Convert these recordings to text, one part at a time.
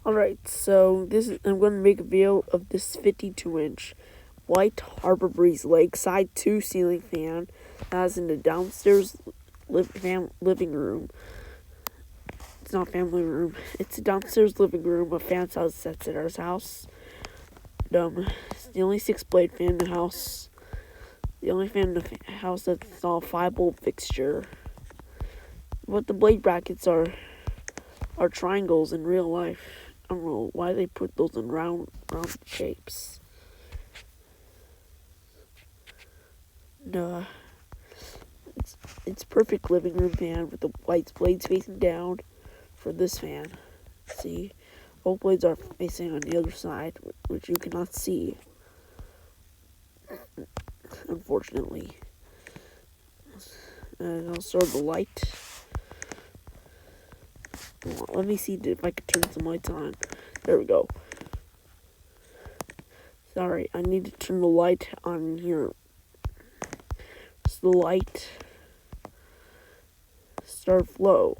Alright, so I'm going to make a video of this 52-inch white Harbor Breeze Lakeside 2 ceiling fan that's in the downstairs living room. It's not family room. It's the downstairs living room of Fan's house. That's at our house. It's the only 6-blade fan in the house. The only fan in the house that's all 5-bolt fixture. But the blade brackets are triangles in real life. I don't know why they put those in round shapes. It's perfect living room fan with the white blades facing down for this fan. See, both blades are facing on the other side, which you cannot see, unfortunately. And I'll start the light. Let me see if I can turn some lights on. There we go. Sorry, I need to turn the light on here. It's the light. Start flow.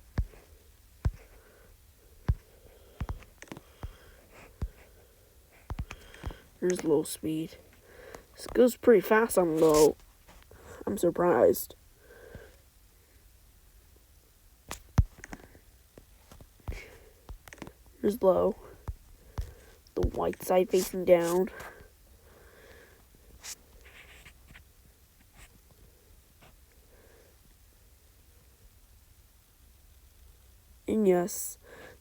There's low speed. This goes pretty fast on low. I'm surprised. Here's low. The white side facing down. And yes,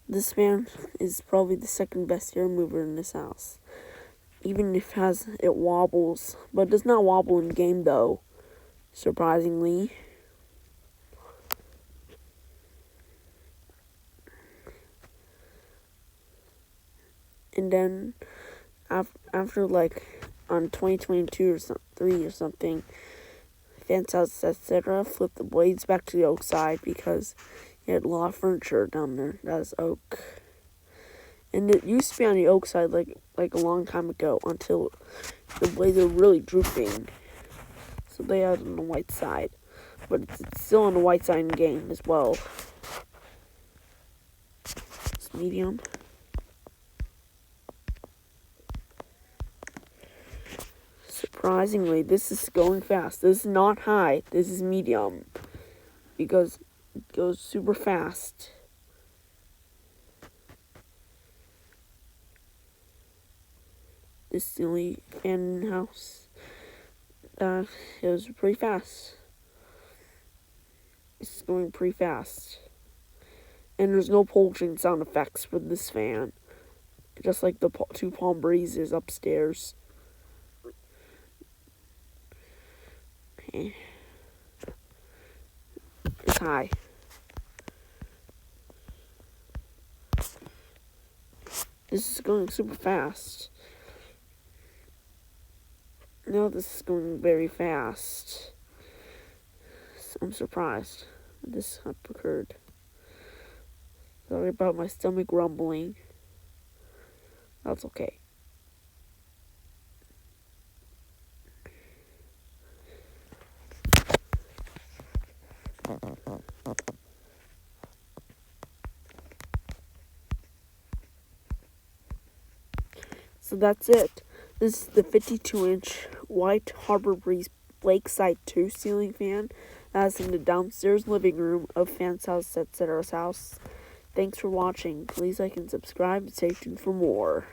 this fan is probably the second best air mover in this house. Even if it wobbles, but it does not wobble in game though, surprisingly. And then after like on 2022 or 3 or something, Fan's house, etc., flip the blades back to the oak side because it had a lot of furniture down there that was oak. And it used to be on the oak side like a long time ago until the blades are really drooping. So they had it on the white side. But it's still on the white side in game as well. It's medium. Surprisingly, this is going fast. This is not high. This is medium. Because it goes super fast. This is the only fan in the house. It was pretty fast. It's going pretty fast. And there's no pulsing sound effects with this fan. Just like the 2 Palm Breezes upstairs. Okay. It's high. This is going super fast. No, this is going very fast. So I'm surprised this occurred. Sorry about my stomach rumbling. That's okay. So that's it. This is the 52-inch white Harbor Breeze Lakeside 2 ceiling fan that's in the downstairs living room of Fan's house, etc.'s house. Thanks for watching. Please like and subscribe and stay tuned for more.